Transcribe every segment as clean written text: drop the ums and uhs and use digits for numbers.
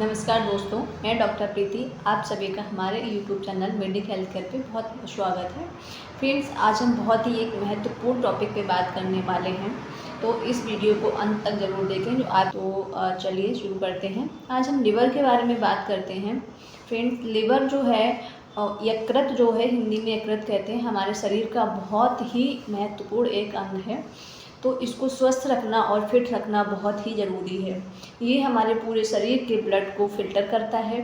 नमस्कार दोस्तों, मैं डॉक्टर प्रीति। आप सभी का हमारे YouTube channel medic health care पे बहुत स्वागत है। फ्रेंड्स, आज हम बहुत ही एक महत्वपूर्ण टॉपिक पे बात करने वाले हैं, तो इस वीडियो को अंत तक ज़रूर देखें। जो आप तो चलिए शुरू करते हैं। आज हम लिवर के बारे में बात करते हैं। फ्रेंड्स, लिवर जो है यकृत जो है, हिंदी में यकृत कहते हैं, हमारे शरीर का बहुत ही महत्वपूर्ण एक अंग है। तो इसको स्वस्थ रखना और फिट रखना बहुत ही ज़रूरी है। ये हमारे पूरे शरीर के ब्लड को फिल्टर करता है,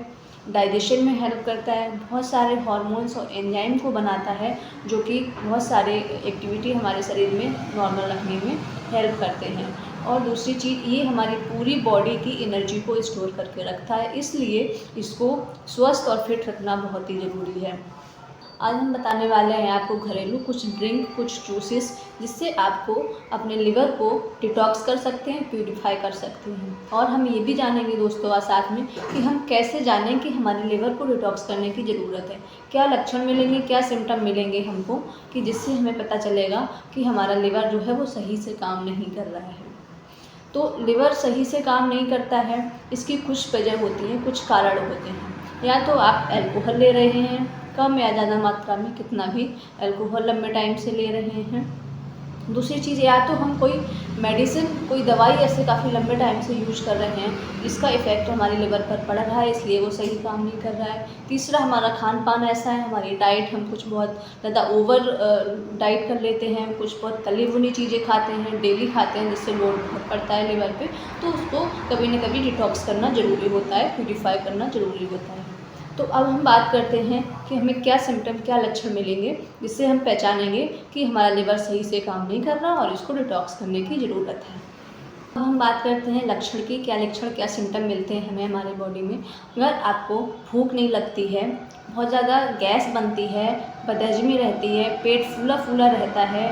डाइजेशन में हेल्प करता है, बहुत सारे हार्मोन्स और एंजाइम को बनाता है, जो कि बहुत सारे एक्टिविटी हमारे शरीर में नॉर्मल रखने में हेल्प करते हैं। और दूसरी चीज़, ये हमारी पूरी बॉडी की एनर्जी को स्टोर करके रखता है, इसलिए इसको स्वस्थ और फिट रखना बहुत ही ज़रूरी है। आज हम बताने वाले हैं आपको घरेलू कुछ ड्रिंक, कुछ जूसेस, जिससे आपको अपने लिवर को डिटॉक्स कर सकते हैं, प्यूरिफाई कर सकते हैं। और हम ये भी जानेंगे दोस्तों आज साथ में कि हम कैसे जानें कि हमारे लिवर को डिटॉक्स करने की ज़रूरत है, क्या लक्षण मिलेंगे, क्या सिम्टम मिलेंगे हमको, कि जिससे हमें पता चलेगा कि हमारा लिवर जो है वो सही से काम नहीं कर रहा है। तो लिवर सही से काम नहीं करता है, इसकी कुछ वजह होती है, कुछ कारण होते हैं। या तो आप अल्कोहल ले रहे हैं, कम या ज़्यादा मात्रा में, कितना भी अल्कोहल लंबे टाइम से ले रहे हैं। दूसरी चीज़, या तो हम कोई मेडिसिन, कोई दवाई ऐसे काफ़ी लंबे टाइम से यूज कर रहे हैं, इसका इफ़ेक्ट हमारे लिवर पर पड़ रहा है, इसलिए वो सही काम नहीं कर रहा है। तीसरा, हमारा खान पान ऐसा है, हमारी डाइट, हम कुछ बहुत ज़्यादा ओवर डाइट कर लेते हैं, कुछ बहुत तली भुनी चीज़ें खाते हैं, डेली खाते हैं, जिससे लोड बहुत पड़ता है लिवर पे। तो उसको कभी न कभी डिटॉक्स करना ज़रूरी होता है, प्यूरिफाई करना ज़रूरी होता है। तो अब हम बात करते हैं कि हमें क्या सिम्टम, क्या लक्षण मिलेंगे, जिससे हम पहचानेंगे कि हमारा लिवर सही से काम नहीं कर रहा और इसको डिटॉक्स करने की ज़रूरत है। अब हम बात करते हैं लक्षण की, क्या लक्षण, क्या सिम्टम मिलते हैं हमें हमारे बॉडी में। अगर आपको भूख नहीं लगती है, बहुत ज़्यादा गैस बनती है, बदहज़मी रहती है, पेट फूला फूला रहता है,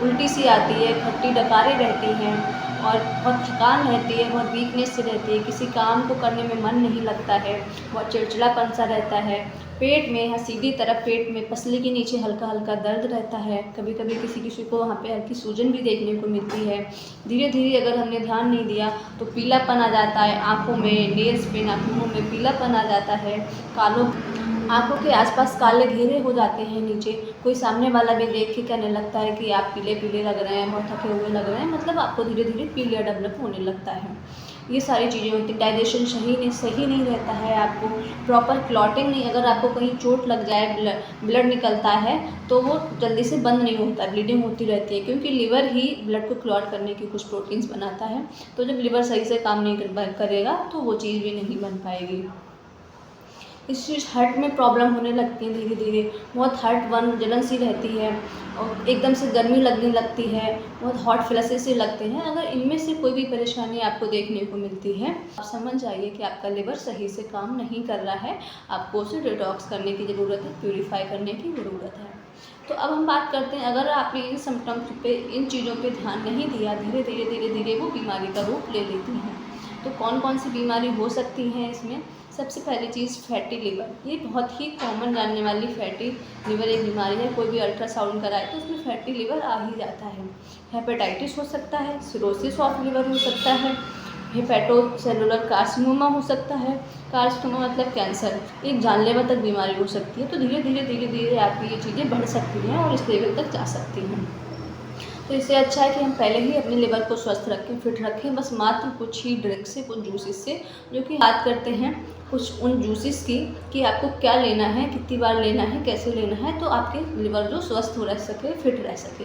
उल्टी सी आती है, खट्टी डकारें रहती हैं और बहुत थकान रहती है, बहुत वीकनेस से रहती है, किसी काम को करने में मन नहीं लगता है, बहुत चिड़चिड़ापन सा रहता है, पेट में या सीधी तरफ पेट में पसली के नीचे हल्का हल्का दर्द रहता है, कभी कभी किसी किसी को वहाँ पे हल्की सूजन भी देखने को मिलती है। धीरे धीरे अगर हमने ध्यान नहीं दिया तो पीलापन आ जाता है आँखों में, नेल्स पे, नाखूनों में पीलापन आ जाता है, आँखों के आसपास काले घेरे हो जाते हैं नीचे। कोई सामने वाला भी देख के कहने लगता है कि आप पीले पीले लग रहे हैं, बहुत थके हुए लग रहे हैं, मतलब आपको धीरे धीरे पीलिया डेवलप होने लगता है। ये सारी चीज़ें होती हैं। डाइजेशन सही नहीं रहता है, आपको प्रॉपर क्लॉटिंग नहीं, अगर आपको कहीं चोट लग जाए, ब्लड निकलता है तो वो जल्दी से बंद नहीं होता, ब्लीडिंग होती रहती है, क्योंकि लिवर ही ब्लड को क्लॉट करने की कुछ प्रोटीन्स बनाता है। तो जब लिवर सही से काम नहीं करेगा तो वो चीज़ भी नहीं बन पाएगी। इस चीज़ हार्ट में प्रॉब्लम होने लगती है धीरे धीरे, बहुत हार्ट जलन सी रहती है और एकदम से गर्मी लगने लगती है, बहुत हॉट फ्लैशेस से लगते हैं। अगर इनमें से कोई भी परेशानी आपको देखने को मिलती है, आप समझ जाइए कि आपका लिवर सही से काम नहीं कर रहा है, आपको उसे डिटॉक्स करने की ज़रूरत है, प्यूरिफाई करने की ज़रूरत है। तो अब हम बात करते हैं, अगर आपने इन सिम्टम्स पे, इन चीज़ों पे ध्यान नहीं दिया, धीरे धीरे वो बीमारी का रूप ले लेती हैं। तो कौन कौन सी बीमारी हो सकती हैं इसमें? सबसे पहली चीज़, फैटी लिवर। ये बहुत ही कॉमन जानने वाली फैटी लिवर एक बीमारी है। कोई भी अल्ट्रासाउंड कराए तो उसमें फैटी लिवर आ ही जाता है। हेपेटाइटिस हो सकता है, सिरोसिस ऑफ लिवर हो सकता है, हेपेटोसेलुलर कार्सिनोमा हो सकता है। कार्सिनोमा मतलब कैंसर, एक जानलेवा तक बीमारी हो सकती है। तो धीरे धीरे आपकी ये चीज़ें बढ़ सकती हैं और इस लेवल तक जा सकती हैं। तो इससे अच्छा है कि हम पहले ही अपने लिवर को स्वस्थ रखें, फिट रखें, बस मात्र कुछ ही ड्रिंक से, कुछ जूसेस से। जो कि बात करते हैं कुछ उन जूसेस की कि आपको क्या लेना है, कितनी बार लेना है, कैसे लेना है, तो आपके लिवर जो स्वस्थ हो रह सके, फिट रह सके।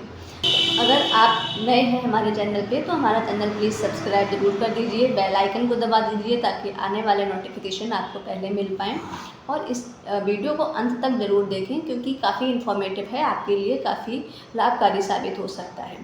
अगर आप नए हैं हमारे चैनल पे तो हमारा चैनल प्लीज़ सब्सक्राइब जरूर कर दीजिए, बेल आइकन को दबा दीजिए ताकि आने वाले नोटिफिकेशन आपको पहले मिल पाएँ। और इस वीडियो को अंत तक ज़रूर देखें, क्योंकि काफ़ी इन्फॉर्मेटिव है, आपके लिए काफ़ी लाभकारी साबित हो सकता है।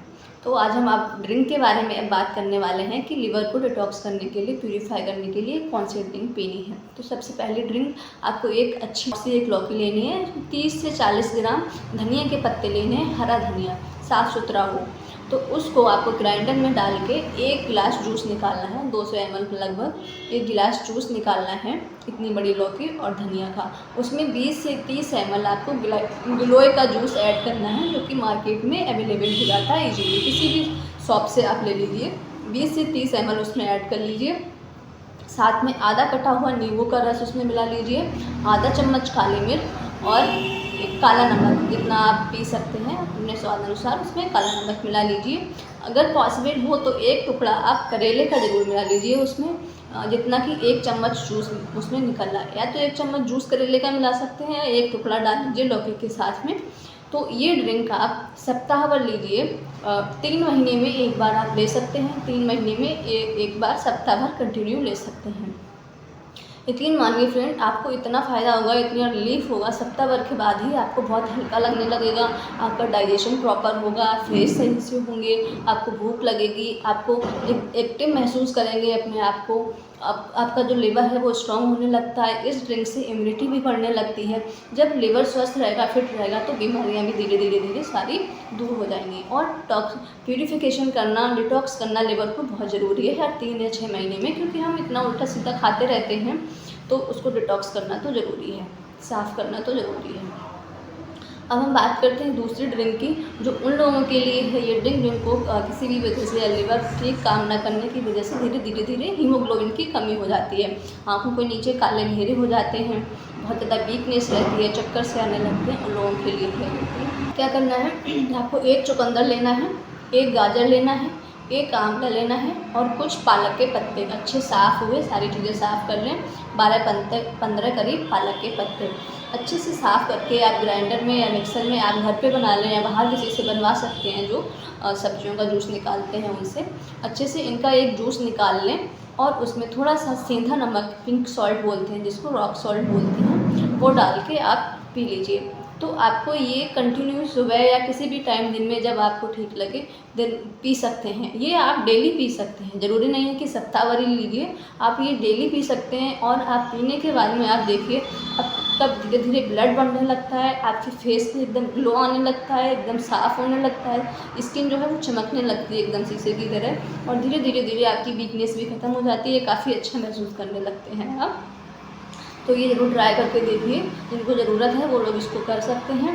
तो आज हम आप ड्रिंक के बारे में बात करने वाले हैं कि लिवर को डिटॉक्स करने के लिए, प्यूरिफाई करने के लिए कौन सी ड्रिंक पीनी है। तो सबसे पहली ड्रिंक, आपको एक अच्छी सी एक लौकी लेनी है, 30 से 40 ग्राम धनिया के पत्ते लेने हैं, हरा धनिया, साफ़ सुथरा हो। तो उसको आपको ग्राइंडर में डाल के 1 गिलास जूस निकालना है, 200 ml लगभग 1 गिलास जूस निकालना है, इतनी बड़ी लौकी और धनिया का। उसमें 20 से 30 ml आपको गिलोय का जूस ऐड करना है, जो कि मार्केट में अवेलेबल हो जाता है इजीली, किसी भी शॉप से आप ले लीजिए। 20 से 30 ml उसमें ऐड कर लीजिए। साथ में आधा कटा हुआ नींबू का रस उसमें मिला लीजिए, आधा चम्मच काली मिर्च और एक काला नमक, जितना आप पी सकते हैं अपने स्वाद अनुसार उसमें काला नमक मिला लीजिए। अगर पॉसिबल हो तो एक टुकड़ा आप करेले का ज़रूर मिला लीजिए उसमें, जितना कि 1 चम्मच जूस उसमें निकलना है, या तो 1 चम्मच जूस करेले का मिला सकते हैं या एक टुकड़ा डाल लीजिए लौकी के साथ में। तो ये ड्रिंक आप सप्ताह भर लीजिए, 3 महीने में एक बार आप ले सकते हैं, 3 महीने में एक बार सप्ताह भर कंटिन्यू ले सकते हैं। यकीन मानिए फ्रेंड, आपको इतना फ़ायदा होगा, इतना रिलीफ होगा, सप्ताह भर के बाद ही आपको बहुत हल्का लगने लगेगा, आपका डाइजेशन प्रॉपर होगा, फ्रेश सही से होंगे, आपको भूख लगेगी, आपको एक्टिव महसूस करेंगे अपने आप को, आपका जो लिवर है वो स्ट्रांग होने लगता है। इस ड्रिंक से इम्यूनिटी भी बढ़ने लगती है। जब लिवर स्वस्थ रहेगा, फिट रहेगा, तो बीमारियां भी धीरे धीरे सारी दूर हो जाएंगी। और प्यूरिफिकेशन करना, डिटॉक्स करना लिवर को बहुत ज़रूरी है हर 3 या 6 महीने में, क्योंकि हम इतना उल्टा सीधा खाते रहते हैं, तो उसको डिटॉक्स करना तो ज़रूरी है, साफ़ करना तो ज़रूरी है। अब हम बात करते हैं दूसरी ड्रिंक की, जो उन लोगों के लिए है ये ड्रिंक जिनको किसी भी वजह से लिवर ठीक काम ना करने की वजह से धीरे हीमोग्लोबिन की कमी हो जाती है, आँखों के नीचे काले घेरे हो जाते हैं, बहुत ज़्यादा वीकनेस रहती है, चक्कर से आने लगते हैं, उन लोगों के लिए है। क्या करना है, आपको 1 चुकंदर लेना है, 1 गाजर लेना है, 1 आंवला लेना है और कुछ पालक के पत्ते अच्छे साफ़ हुए, सारी चीज़ें साफ़ कर लें, 12-15 करीब पालक के पत्ते अच्छे से साफ़ करके आप ग्राइंडर में या मिक्सर में आप घर पे बना लें या बाहर किसी से बनवा सकते हैं, जो सब्जियों का जूस निकालते हैं उनसे अच्छे से इनका एक जूस निकाल लें और उसमें थोड़ा सा सेंधा नमक, पिंक सॉल्ट बोलते हैं जिसको, रॉक सॉल्ट बोलते हैं, वो डाल के आप पी लीजिए। तो आपको ये कंटिन्यू सुबह या किसी भी टाइम दिन में जब आपको ठीक लगे दिन पी सकते हैं। ये आप डेली पी सकते हैं, ज़रूरी नहीं है कि सप्ताह भर ही लीजिए, आप ये डेली पी सकते हैं। और आप पीने के बाद में आप देखिए तब धीरे धीरे ब्लड बढ़ने लगता है, आपके फेस पे एकदम ग्लो आने लगता है, एकदम साफ़ होने लगता है, स्किन जो है वो चमकने लगती है एकदम शीशे की तरह, और धीरे धीरे आपकी वीकनेस भी ख़त्म हो जाती है, काफ़ी अच्छा महसूस करने लगते हैं आप। तो ये ज़रूर ट्राई करके देखिए, जिनको ज़रूरत है वो लोग इसको कर सकते हैं।